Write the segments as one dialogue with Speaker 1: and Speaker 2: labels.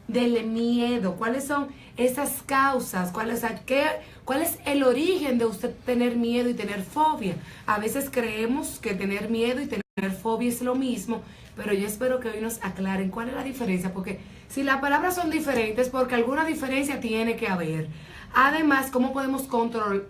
Speaker 1: del miedo. ¿Cuáles son esas causas? ¿Cuál es el origen de usted tener miedo y tener fobia? A veces creemos que tener miedo y tener fobia es lo mismo, pero yo espero que hoy nos aclaren cuál es la diferencia, porque si las palabras son diferentes, porque alguna diferencia tiene que haber. Además, ¿cómo podemos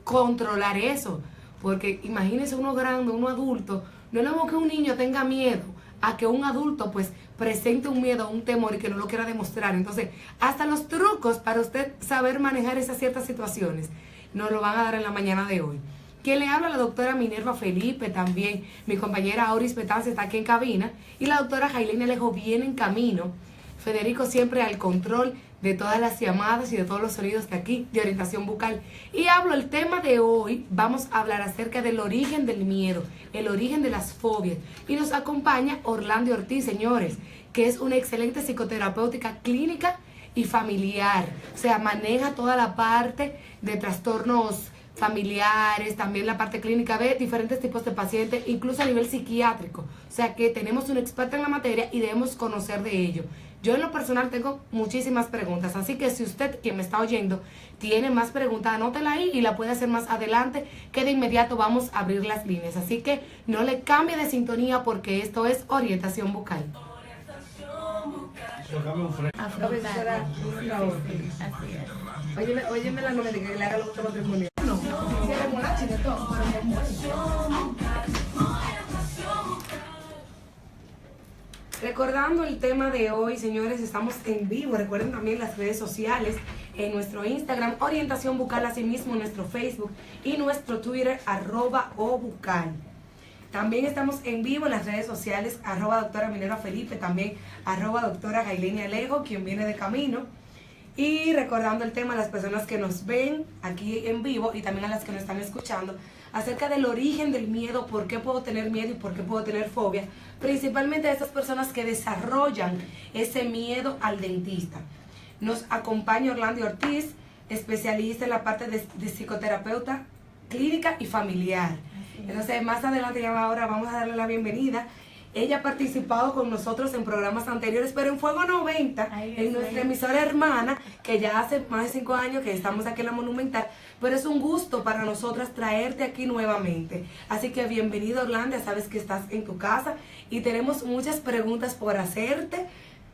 Speaker 1: controlar eso? Porque imagínense uno grande, uno adulto, no es lo mismo que un niño tenga miedo a que un adulto pues presente un miedo, un temor y que no lo quiera demostrar. Entonces, hasta los trucos para usted saber manejar esas ciertas situaciones nos lo van a dar en la mañana de hoy. Quien le habla, la doctora Minerva Felipe, también mi compañera Auris Petance está aquí en cabina, y la doctora Jailene Alejo viene en camino. Federico siempre al control de todas las llamadas y de todos los sonidos de aquí, de orientación bucal. Y hablo el tema de hoy, vamos a hablar acerca del origen del miedo, el origen de las fobias. Y nos acompaña Orlando Ortiz, señores, que es una excelente psicoterapéutica clínica y familiar. O sea, maneja toda la parte de trastornos familiares, también la parte clínica, ve diferentes tipos de pacientes, incluso a nivel psiquiátrico. O sea que tenemos un experto en la materia y debemos conocer de ello. Yo en lo personal tengo muchísimas preguntas, así que si usted, quien me está oyendo, tiene más preguntas, anótela ahí y la puede hacer más adelante, que de inmediato vamos a abrir las líneas. Así que no le cambie de sintonía porque esto es Orientación Bucal. Óyeme la novela que le haga los matrimonios. No, recordando el tema de hoy, señores, estamos en vivo. Recuerden también las redes sociales, en nuestro Instagram, Orientación Bucal, asimismo nuestro Facebook y nuestro Twitter, @obucal. También estamos en vivo en las redes sociales, @doctora Minerva Felipe, también @doctora Jailene Alejo, quien viene de camino. Y recordando el tema a las personas que nos ven aquí en vivo y también a las que nos están escuchando, acerca del origen del miedo, por qué puedo tener miedo y por qué puedo tener fobia, principalmente a esas personas que desarrollan ese miedo al dentista. Nos acompaña Orlando Ortiz, especialista en la parte de psicoterapeuta clínica y familiar. Entonces, más adelante, ya ahora vamos a darle la bienvenida. Ella ha participado con nosotros en programas anteriores, pero en Fuego 90, en nuestra emisora hermana, que ya hace más de 5 años que estamos aquí en la Monumental, pero es un gusto para nosotras traerte aquí nuevamente. Así que bienvenido, Orlando, ya sabes que estás en tu casa y tenemos muchas preguntas por hacerte.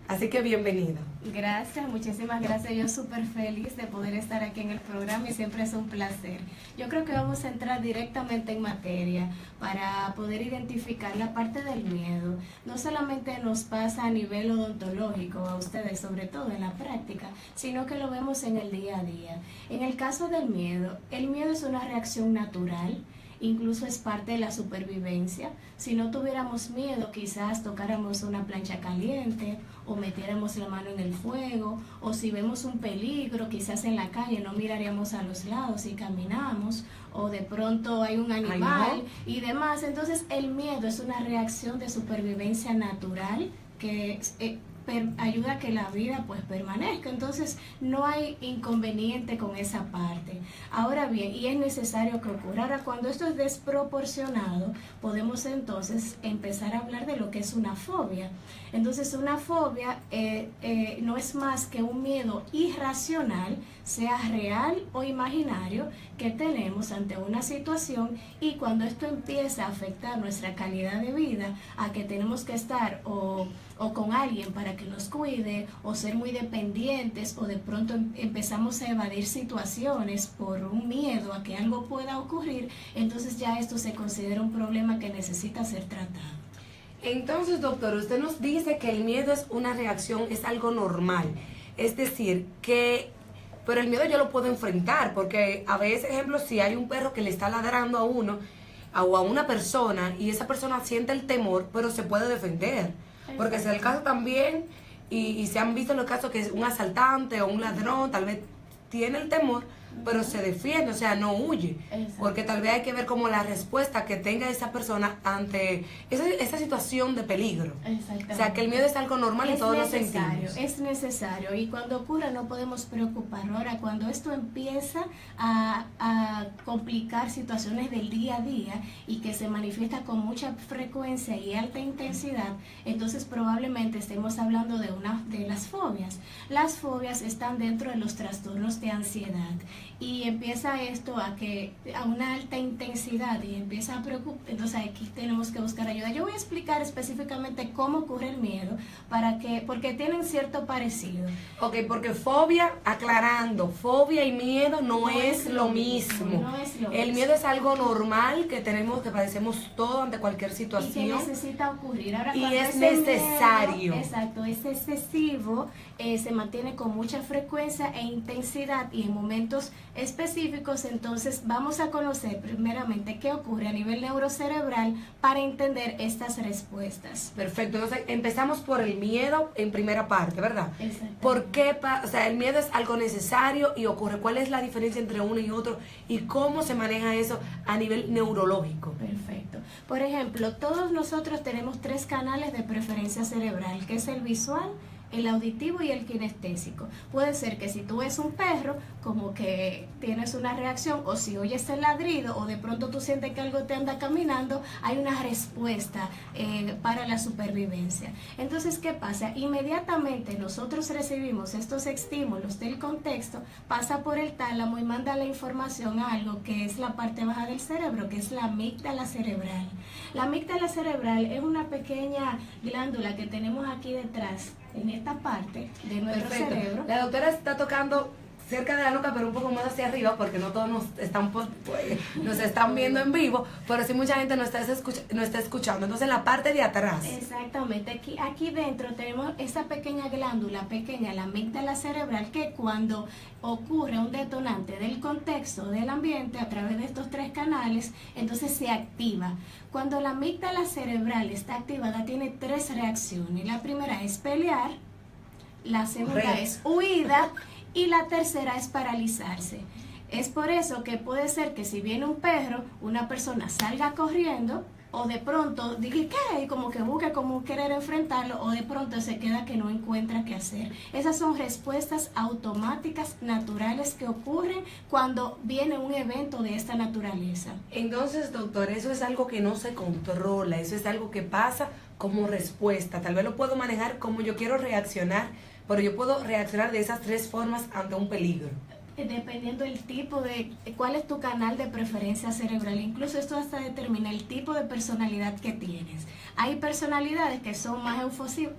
Speaker 1: Así que bienvenido.
Speaker 2: Gracias, muchísimas gracias. Yo súper feliz de poder estar aquí en el programa y siempre es un placer. Yo creo que vamos a entrar directamente en materia para poder identificar la parte del miedo. No solamente nos pasa a nivel odontológico, a ustedes sobre todo en la práctica, sino que lo vemos en el día a día. En el caso del miedo, el miedo es una reacción natural. Incluso es parte de la supervivencia. Si no tuviéramos miedo, quizás tocáramos una plancha caliente o metiéramos la mano en el fuego, o si vemos un peligro, quizás en la calle no miraríamos a los lados y caminamos, o de pronto hay un animal y demás. Entonces el miedo es una reacción de supervivencia natural que ayuda a que la vida pues permanezca. Entonces no hay inconveniente con esa parte. Ahora bien, y es necesario que ocurra. Ahora, cuando esto es desproporcionado, podemos entonces empezar a hablar de lo que es una fobia. Entonces una fobia no es más que un miedo irracional, sea real o imaginario, que tenemos ante una situación, y cuando esto empieza a afectar nuestra calidad de vida, a que tenemos que estar o con alguien para que nos cuide, o ser muy dependientes, o de pronto empezamos a evadir situaciones por un miedo a que algo pueda ocurrir, entonces ya esto se considera un problema que necesita ser tratado.
Speaker 1: Entonces, doctor, usted nos dice que el miedo es una reacción, es algo normal. Es decir, pero el miedo yo lo puedo enfrentar, porque a veces, ejemplo, si hay un perro que le está ladrando a uno o a una persona y esa persona siente el temor, pero se puede defender. Porque si es el caso también, y se han visto los casos que es un asaltante o un ladrón, tal vez tiene el temor, pero se defiende, o sea, no huye.
Speaker 2: Exacto.
Speaker 1: Porque tal vez hay que ver como la respuesta que tenga esa persona ante esa situación de peligro.
Speaker 2: Exactamente.
Speaker 1: O sea, que el miedo es algo normal y todos lo sentimos.
Speaker 2: Es necesario, y cuando ocurra no podemos preocuparnos. Ahora, cuando esto empieza a complicar situaciones del día a día y que se manifiesta con mucha frecuencia y alta intensidad, entonces probablemente estemos hablando de una de las fobias. Las fobias están dentro de los trastornos de ansiedad, y empieza esto a una alta intensidad y empieza a preocupar. Entonces aquí tenemos que buscar ayuda. Yo voy a explicar específicamente cómo ocurre el miedo porque tienen cierto parecido.
Speaker 1: Ok, porque fobia, aclarando, fobia y miedo no es lo mismo.
Speaker 2: No es lo
Speaker 1: El
Speaker 2: mismo.
Speaker 1: miedo es algo normal que padecemos todo ante cualquier
Speaker 2: Y
Speaker 1: situación.
Speaker 2: que necesita ocurrir. Ahora,
Speaker 1: Y
Speaker 2: cuando
Speaker 1: es
Speaker 2: ese
Speaker 1: necesario.
Speaker 2: miedo, exacto, es excesivo, se mantiene con mucha frecuencia e intensidad y en momentos específicos. Entonces vamos a conocer primeramente qué ocurre a nivel neurocerebral para entender estas respuestas.
Speaker 1: Perfecto, entonces empezamos por el miedo en primera parte, ¿verdad?
Speaker 2: Exactamente.
Speaker 1: ¿Por qué? O sea, el miedo es algo necesario y ocurre. ¿Cuál es la diferencia entre uno y otro? ¿Y cómo se maneja eso a nivel neurológico?
Speaker 2: Perfecto. Por ejemplo, todos nosotros tenemos 3 canales de preferencia cerebral, que es el visual, el auditivo y el kinestésico. Puede ser que si tú ves un perro, como que tienes una reacción, o si oyes el ladrido, o de pronto tú sientes que algo te anda caminando, hay una respuesta para la supervivencia. Entonces, ¿qué pasa? Inmediatamente nosotros recibimos estos estímulos del contexto, pasa por el tálamo y manda la información a algo que es la parte baja del cerebro, que es la amígdala cerebral. La amígdala cerebral es una pequeña glándula que tenemos aquí detrás, en esta parte de nuestro cerebro.
Speaker 1: La doctora está tocando cerca de la nuca, pero un poco más hacia arriba, porque no todos nos están viendo en vivo, pero sí mucha gente nos está escuchando. Entonces, en la parte de atrás.
Speaker 2: Exactamente. Aquí dentro tenemos esa pequeña glándula pequeña, la amígdala cerebral, que cuando ocurre un detonante del contexto, del ambiente, a través de estos 3 canales, entonces se activa. Cuando la amígdala cerebral está activada, tiene 3 reacciones. La primera es pelear, la segunda es huida, y la tercera es paralizarse. Es por eso que puede ser que si viene un perro, una persona salga corriendo, o de pronto diga ¿qué? Y como que busca como querer enfrentarlo, o de pronto se queda que no encuentra qué hacer. Esas son respuestas automáticas naturales que ocurren cuando viene un evento de esta naturaleza.
Speaker 1: Entonces, doctor, eso es algo que no se controla, eso es algo que pasa como respuesta. Tal vez lo puedo manejar como yo quiero reaccionar, pero yo puedo reaccionar de esas 3 formas ante un peligro.
Speaker 2: Dependiendo del tipo de cuál es tu canal de preferencia cerebral. Incluso esto hasta determina el tipo de personalidad que tienes. Hay personalidades que son más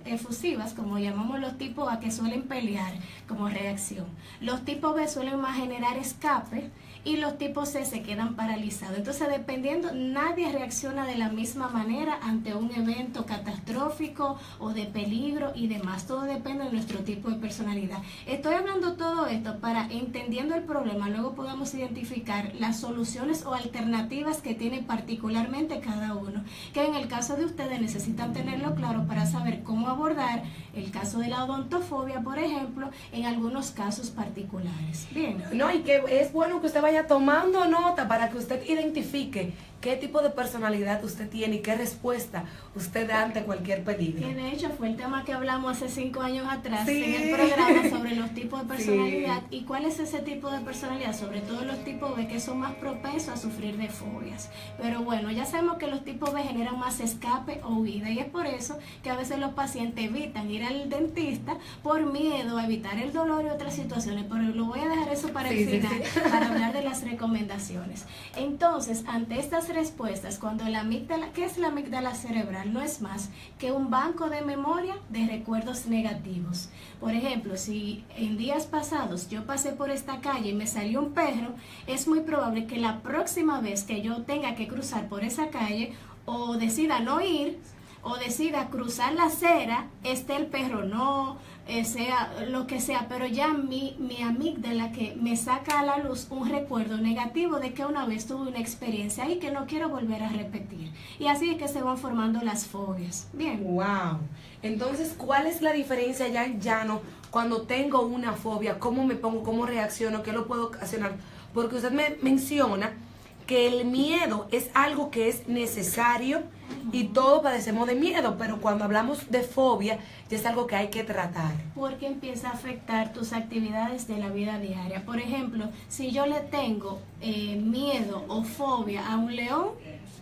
Speaker 2: efusivas, como llamamos los tipos A, que suelen pelear como reacción. Los tipos B suelen más generar escape, y los tipos C se quedan paralizados. Entonces, dependiendo, nadie reacciona de la misma manera ante un evento catastrófico o de peligro y demás. Todo depende de nuestro tipo de personalidad. Estoy hablando todo esto para, entendiendo el problema, luego podamos identificar las soluciones o alternativas que tiene particularmente cada uno, que en el caso de ustedes necesitan tenerlo claro para saber cómo abordar el caso de la odontofobia, por ejemplo, en algunos casos particulares. Bien.
Speaker 1: No, y que es bueno que usted vaya tomando nota para que usted identifique qué tipo de personalidad usted tiene y qué respuesta usted da ante cualquier peligro.
Speaker 2: Que de hecho fue el tema que hablamos hace 5 años atrás
Speaker 1: Sí.
Speaker 2: en el programa sobre los tipos de personalidad.
Speaker 1: Sí.
Speaker 2: ¿Y cuál es ese tipo de personalidad? Sobre todo los tipos B, que son más propensos a sufrir de fobias. Pero bueno, ya sabemos que los tipos B generan más escape o huida, y es por eso que a veces los pacientes evitan ir al dentista por miedo a evitar el dolor y otras situaciones. Pero lo voy a dejar eso para el final, para hablar de las recomendaciones. Entonces, ante estas respuestas, cuando la amígdala, ¿qué es la amígdala cerebral? No es más que un banco de memoria de recuerdos negativos. Por ejemplo, si en días pasados yo pasé por esta calle y me salió un perro, es muy probable que la próxima vez que yo tenga que cruzar por esa calle, o decida no ir, o decida cruzar la acera, esté el perro, no sea lo que sea, pero ya mi amígdala que me saca a la luz un recuerdo negativo de que una vez tuve una experiencia y que no quiero volver a repetir. Y así es que se van formando las fobias. Bien.
Speaker 1: Wow. Entonces, ¿cuál es la diferencia ya en llano cuando tengo una fobia, cómo me pongo, cómo reacciono, qué lo puedo ocasionar. Porque usted me menciona que el miedo es algo que es necesario y todos padecemos de miedo, pero cuando hablamos de fobia ya es algo que hay que tratar.
Speaker 2: Porque empieza a afectar tus actividades de la vida diaria. Por ejemplo, si yo le tengo miedo o fobia a un león,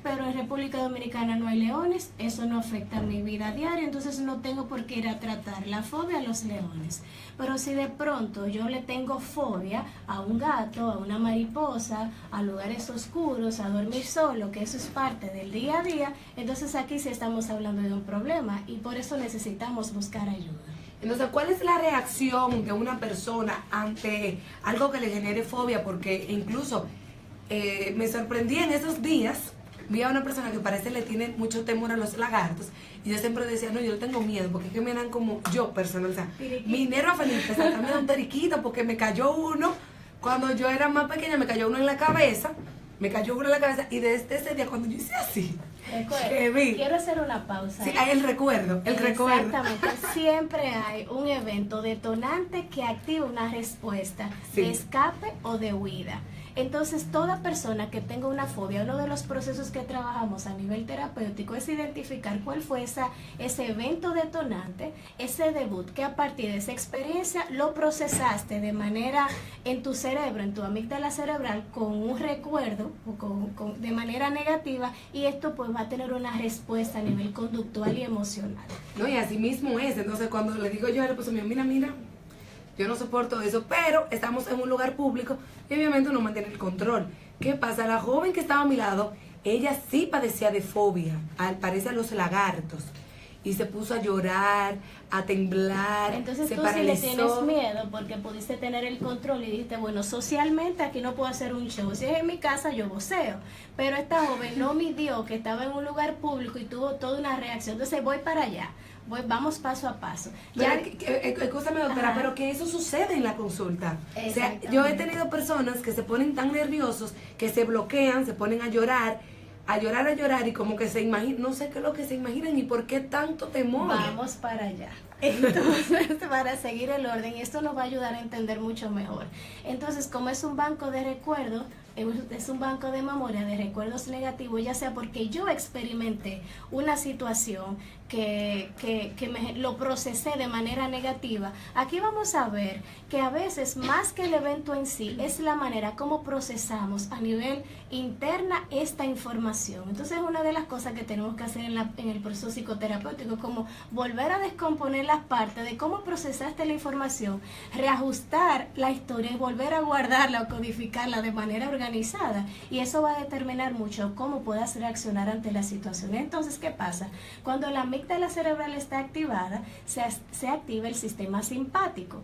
Speaker 2: pero en República Dominicana no hay leones, eso no afecta mi vida diaria, entonces no tengo por qué ir a tratar la fobia a los leones. Pero si de pronto yo le tengo fobia a un gato, a una mariposa, a lugares oscuros, a dormir solo, que eso es parte del día a día, entonces aquí sí estamos hablando de un problema y por eso necesitamos buscar ayuda.
Speaker 1: Entonces, ¿cuál es la reacción de una persona ante algo que le genere fobia? Porque incluso me sorprendí en esos días. Vi a una persona que parece le tiene mucho temor a los lagartos y yo siempre decía, no, yo le tengo miedo porque es que me dan como yo personal, o sea, mi nervio Felipe sacarme de un periquito porque me cayó uno, cuando yo era más pequeña me cayó uno en la cabeza, y desde ese día cuando yo hice así,
Speaker 2: Quiero hacer una pausa.
Speaker 1: Sí, el recuerdo.
Speaker 2: Exactamente, siempre hay un evento detonante que activa una respuesta de escape o de huida. Entonces, toda persona que tenga una fobia, uno de los procesos que trabajamos a nivel terapéutico es identificar cuál fue ese evento detonante, ese debut, que a partir de esa experiencia lo procesaste de manera en tu cerebro, en tu amígdala cerebral, con un recuerdo, de manera negativa, y esto pues va a tener una respuesta a nivel conductual y emocional.
Speaker 1: No, y así mismo es. Entonces, cuando le digo yo a la persona, mira, yo no soporto eso, pero estamos en un lugar público y obviamente uno mantiene el control. ¿Qué pasa? La joven que estaba a mi lado, ella sí padecía de fobia, parece a los lagartos. Y se puso a llorar, a temblar.
Speaker 2: Entonces
Speaker 1: se
Speaker 2: tú
Speaker 1: paralizó.
Speaker 2: sí le tienes miedo porque pudiste tener el control y dijiste, bueno, socialmente aquí no puedo hacer un show. Si es en mi casa, yo voceo. Pero esta joven no midió que estaba en un lugar público y tuvo toda una reacción. Entonces voy para allá. Vamos paso a paso.
Speaker 1: Escúchame, doctora, pero que eso sucede en la consulta. O sea, yo he tenido personas que se ponen tan nerviosos que se bloquean, se ponen a llorar y como que se imaginan, no sé qué es lo que se imaginan y por qué tanto temor.
Speaker 2: Vamos para allá. Entonces, para seguir el orden, y esto nos va a ayudar a entender mucho mejor. Entonces, como es un banco de recuerdos, es un banco de memoria de recuerdos negativos, ya sea porque yo experimenté una situación que lo procesé de manera negativa. Aquí vamos a ver que a veces más que el evento en sí es la manera como procesamos a nivel interna esta información. Entonces es una de las cosas que tenemos que hacer en el proceso psicoterapéutico, como volver a descomponer las partes de cómo procesaste la información, reajustar la historia y volver a guardarla o codificarla de manera organizada, y eso va a determinar mucho cómo puedas reaccionar ante la situación. Entonces, ¿qué pasa? Cuando la amígdala cerebral está activada, se activa el sistema simpático.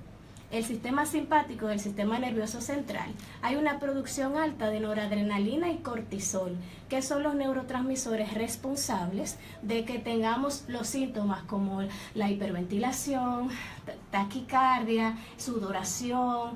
Speaker 2: El sistema simpático del sistema nervioso central, hay una producción alta de noradrenalina y cortisol, que son los neurotransmisores responsables de que tengamos los síntomas como la hiperventilación, taquicardia, sudoración,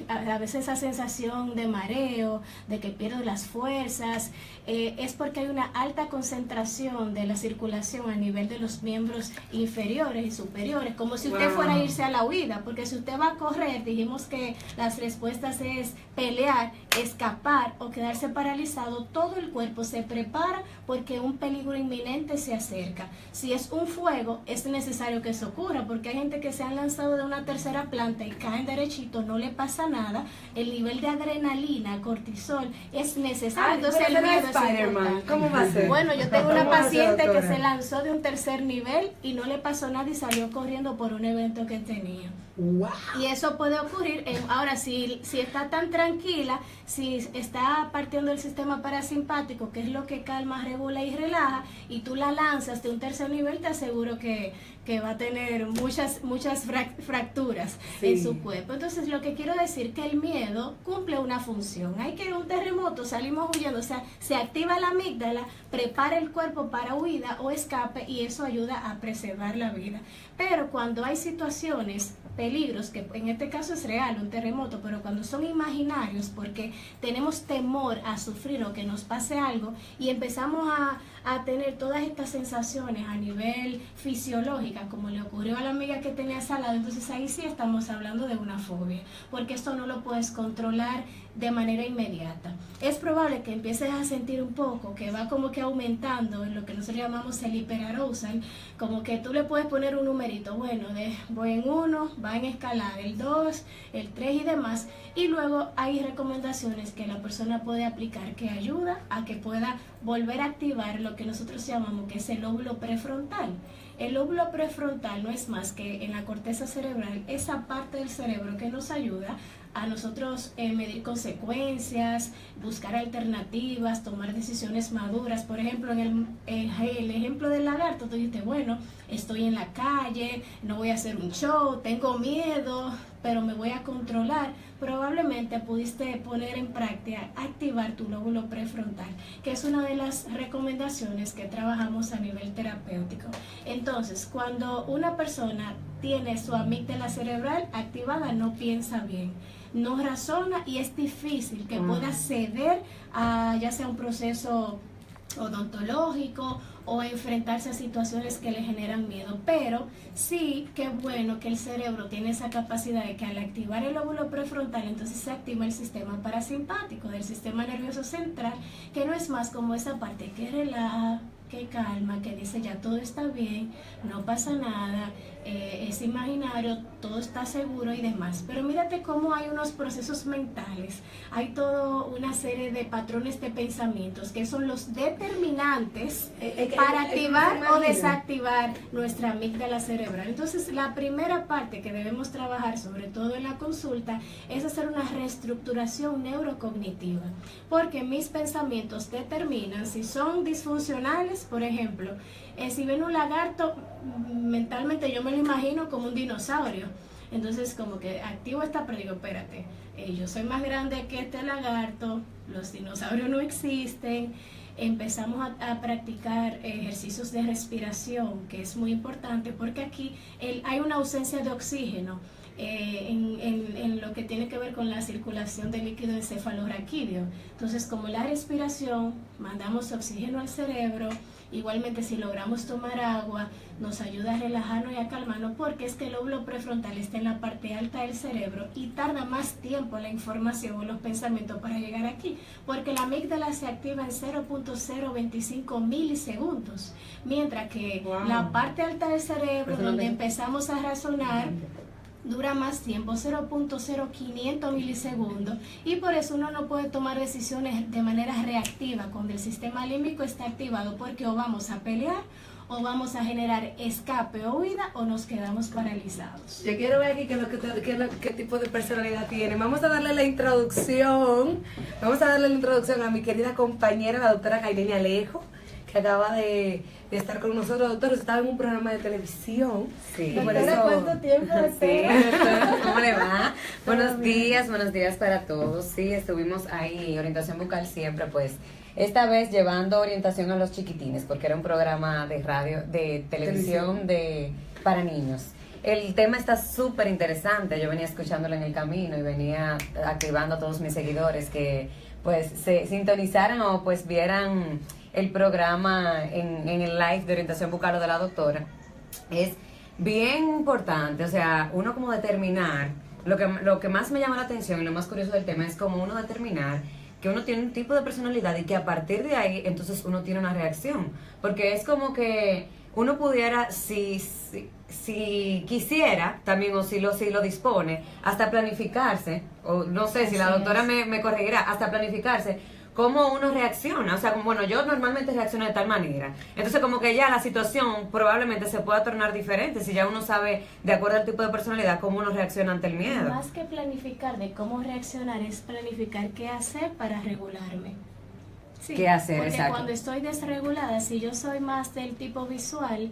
Speaker 2: a veces esa sensación de mareo, de que pierdo las fuerzas. Es porque hay una alta concentración de la circulación a nivel de los miembros inferiores y superiores, como si usted fuera a irse a la huida, porque si usted va a correr, dijimos que las respuestas es pelear, escapar o quedarse paralizado. Todo el cuerpo se prepara porque un peligro inminente se acerca. Si es un fuego, es necesario que eso ocurra, porque hay gente que se han lanzado de una tercera planta y caen derechito, no le pasa nada. El nivel de adrenalina, cortisol es necesario. Entonces el miedo es importante.
Speaker 1: ¿Cómo va a ser?
Speaker 2: Bueno, yo tengo una paciente que se lanzó de un tercer nivel y no le pasó nada y salió corriendo por un evento que tenía.
Speaker 1: Wow.
Speaker 2: Y eso puede ocurrir. Ahora, si está tan tranquila, si está partiendo el sistema parasimpático, que es lo que calma, regula y relaja, y tú la lanzas de un tercer nivel, te aseguro que va a tener muchas fracturas en su cuerpo. Entonces, lo que quiero decir que el miedo cumple una función. Hay que un terremoto, salimos huyendo, o sea, se activa la amígdala, prepara el cuerpo para huida o escape, y eso ayuda a preservar la vida. Pero cuando hay situaciones, peligros, que en este caso es real, un terremoto, pero cuando son imaginarios porque tenemos temor a sufrir o que nos pase algo y empezamos a tener todas estas sensaciones a nivel fisiológica, como le ocurrió a la amiga que tenía salado, entonces ahí sí estamos hablando de una fobia, porque esto no lo puedes controlar de manera inmediata. Es probable que empieces a sentir un poco que va como que aumentando en lo que nosotros llamamos el hiperarousal, como que tú le puedes poner un numerito, bueno, voy en 1, va en escalar, el 2, el 3 y demás, y luego hay recomendaciones que la persona puede aplicar que ayuda a que pueda volver a activar lo que nosotros llamamos que es el lóbulo prefrontal. El lóbulo prefrontal no es más que en la corteza cerebral, esa parte del cerebro que nos ayuda a nosotros medir consecuencias, buscar alternativas, tomar decisiones maduras. Por ejemplo, en el ejemplo del lagarto, tú dices, bueno, estoy en la calle, no voy a hacer un show, tengo miedo, pero me voy a controlar. Probablemente pudiste poner en práctica, activar tu lóbulo prefrontal, que es una de las recomendaciones que trabajamos a nivel terapéutico. Entonces, cuando una persona tiene su amígdala cerebral activada, no piensa bien, no razona y es difícil que pueda ceder a ya sea un proceso odontológico o enfrentarse a situaciones que le generan miedo. Pero sí, qué bueno que el cerebro tiene esa capacidad de que al activar el lóbulo prefrontal, entonces se activa el sistema parasimpático del sistema nervioso central, que no es más como esa parte que relaja, que calma, que dice ya todo está bien, no pasa nada, es imaginario, todo está seguro y demás. Pero mírate cómo hay unos procesos mentales, hay toda una serie de patrones de pensamientos que son los determinantes para activar o desactivar nuestra amígdala cerebral. Entonces, la primera parte que debemos trabajar, sobre todo en la consulta, es hacer una reestructuración neurocognitiva, porque mis pensamientos determinan si son disfuncionales. Por ejemplo, si ven un lagarto, mentalmente yo me lo imagino como un dinosaurio. Entonces, como que activo esta, pero digo, espérate, yo soy más grande que este lagarto, los dinosaurios no existen. Empezamos a practicar ejercicios de respiración, que es muy importante porque aquí hay una ausencia de oxígeno en lo que tiene que ver con la circulación del líquido encefalorraquídeo. Entonces, como la respiración, mandamos oxígeno al cerebro. Igualmente, si logramos tomar agua, nos ayuda a relajarnos y a calmarnos, porque es que el lóbulo prefrontal está en la parte alta del cerebro y tarda más tiempo la información o los pensamientos para llegar aquí, porque la amígdala se activa en 0.025 milisegundos, mientras que la parte alta del cerebro, donde empezamos a razonar, dura más tiempo, 0.0500 milisegundos, y por eso uno no puede tomar decisiones de manera reactiva cuando el sistema límbico está activado, porque o vamos a pelear o vamos a generar escape o huida o nos quedamos paralizados.
Speaker 1: Yo quiero ver aquí qué tipo de personalidad tiene. Vamos a darle la introducción a mi querida compañera, la doctora Jairenia Alejo, que acaba de estar con nosotros. Doctor, usted estaba en un programa de televisión.
Speaker 3: Sí.
Speaker 2: Doctora, ¿cuánto tiempo?
Speaker 3: Sí. ¿Cómo le va? Buenos días para todos. Sí, estuvimos ahí, orientación bucal siempre, pues, esta vez llevando orientación a los chiquitines, porque era un programa de radio, de televisión para niños. El tema está súper interesante. Yo venía escuchándolo en el camino y venía activando a todos mis seguidores que, pues, se sintonizaran o, pues, vieran el programa en el live de orientación bucal de la doctora. Es bien importante, o sea, uno como determinar, lo que más me llama la atención y lo más curioso del tema es como uno determinar que uno tiene un tipo de personalidad y que a partir de ahí entonces uno tiene una reacción, porque es como que uno pudiera, si quisiera también, o si lo dispone, hasta planificarse, o no sé si la doctora me corregirá, hasta planificarse cómo uno reacciona. O sea, como, bueno, yo normalmente reacciono de tal manera. Entonces, como que ya la situación probablemente se pueda tornar diferente si ya uno sabe, de acuerdo al tipo de personalidad, cómo uno reacciona ante el miedo.
Speaker 2: Más que planificar de cómo reaccionar, es planificar qué hacer para regularme. Sí,
Speaker 3: ¿qué hacer?
Speaker 2: Porque
Speaker 3: exacto.
Speaker 2: Cuando estoy desregulada, si yo soy más del tipo visual,